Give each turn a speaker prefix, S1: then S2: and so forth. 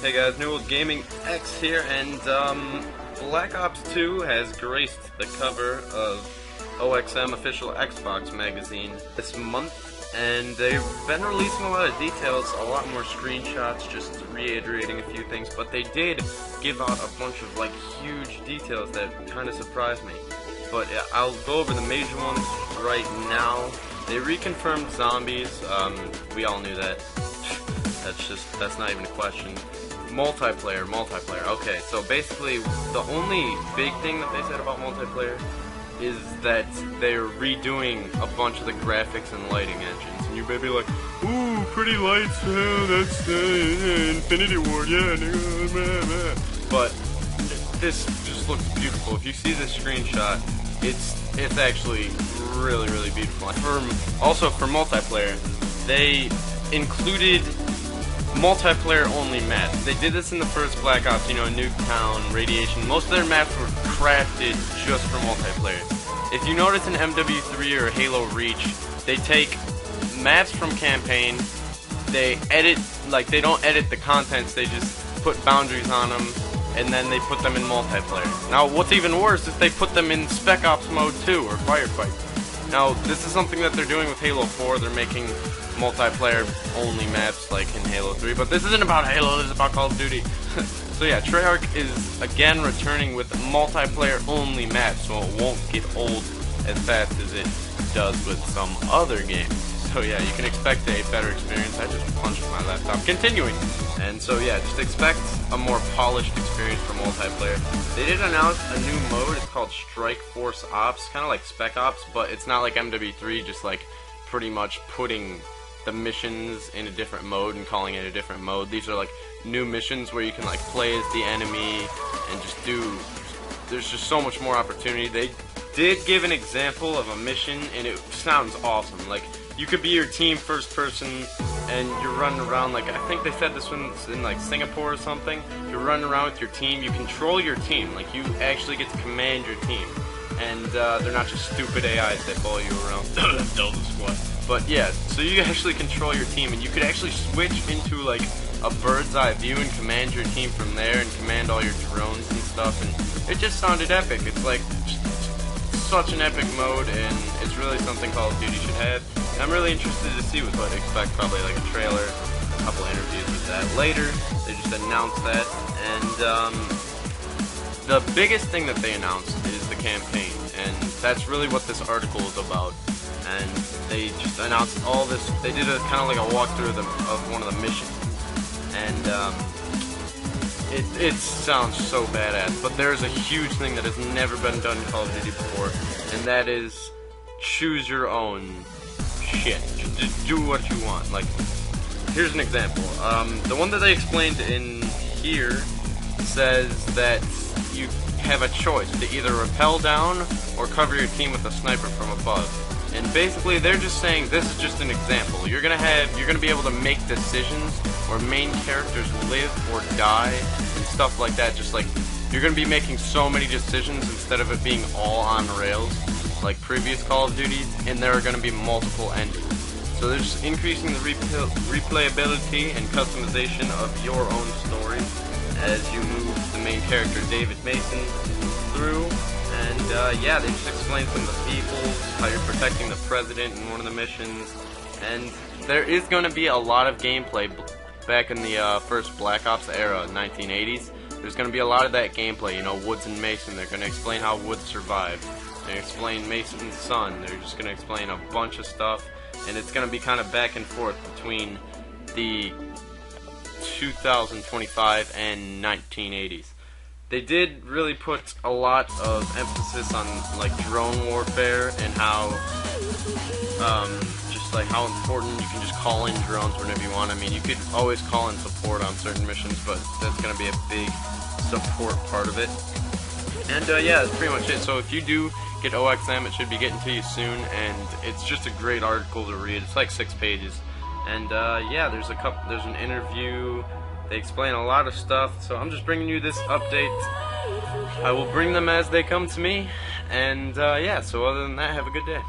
S1: Hey guys, New Old Gaming X here, and Black Ops 2 has graced the cover of OXM Official Xbox magazine this month, and they've been releasing a lot of details, a lot more screenshots, just reiterating a few things, but they did give out a bunch of like huge details that kind of surprised me. But I'll go over the major ones right now. They reconfirmed zombies. We all knew that. That's not even a question. Multiplayer. Okay, so basically, the only big thing that they said about multiplayer is that they're redoing a bunch of the graphics and lighting engines. And you may be like, ooh, pretty lights, that's Infinity Ward, yeah, nigga. But this just looks beautiful. If you see this screenshot, it's actually really beautiful. Also for multiplayer, they included multiplayer only maps. They did this in the first Black Ops, Nuketown, Radiation. Most of their maps were crafted just for multiplayer. If you notice in MW3 or Halo Reach, they take maps from campaign, they edit, they don't edit the contents, they just put boundaries on them, and then they put them in multiplayer. Now, what's even worse is they put them in Spec Ops mode 2, or Firefight. Now, this is something that they're doing with Halo 4, they're making multiplayer only maps like in Halo 3, but this isn't about Halo, this is about Call of Duty. So yeah, Treyarch is again returning with multiplayer only maps, so it won't get old as fast as it does with some other games. So yeah, you can expect a better experience. I just punched my laptop. Continuing. And so yeah, just expect a more polished experience for multiplayer. They did announce a new mode, it's called Strike Force Ops, kind of like Spec Ops, but it's not like MW3, just like pretty much putting the missions in a different mode and calling it a different mode. These are like new missions where you can like play as the enemy and just there's just so much more opportunity. They did give an example of a mission and it sounds awesome. Like you could be your team first person and you're running around, like I think they said this one's in like Singapore or something. You're running around with your team, you control your team, like you actually get to command your team. And they're not just stupid AIs that follow you around. Delta Squad. But yeah, so you actually control your team, and you could actually switch into like a bird's eye view and command your team from there, and command all your drones and stuff. And it just sounded epic. It's like such an epic mode, and it's really something Call of Duty should have. And I'm really interested to see what to expect. Probably like a trailer, a couple interviews with that later. They just announced that, and the biggest thing that they announced is the campaign, and that's really what this article is about. And they just announced all this. They did a kind of like a walkthrough of one of the missions, and it sounds so badass. But there's a huge thing that has never been done in Call of Duty before, and that is choose your own shit. Just do what you want. Like, here's an example. The one that they explained in here says that you have a choice to either rappel down or cover your team with a sniper from above. And basically they're just saying this is just an example. You're gonna be able to make decisions where main characters live or die and stuff like that. Just like you're gonna be making so many decisions instead of it being all on rails like previous Call of Duties, and there are gonna be multiple endings. So they're just increasing the replayability and customization of your own story as you move the main character David Mason through, and yeah, they just explained some of the peoples, how you're protecting the president in one of the missions, and there is going to be a lot of gameplay back in the first Black Ops era, 1980s. There's going to be a lot of that gameplay, Woods and Mason. They're going to explain how Woods survived. They're going to explain Mason's son. They're just going to explain a bunch of stuff, and it's going to be kind of back and forth between the 2025 and 1980s. They did really put a lot of emphasis on like drone warfare and how just like how important you can just call in drones whenever you want. I mean, you could always call in support on certain missions, but that's going to be a big support part of it. And yeah, that's pretty much it. So if you do get OXM, it should be getting to you soon, and it's just a great article to read. It's like 6 pages. And yeah, there's an interview. They explain a lot of stuff, so I'm just bringing you this update. I will bring them as they come to me, and yeah, so other than that, have a good day.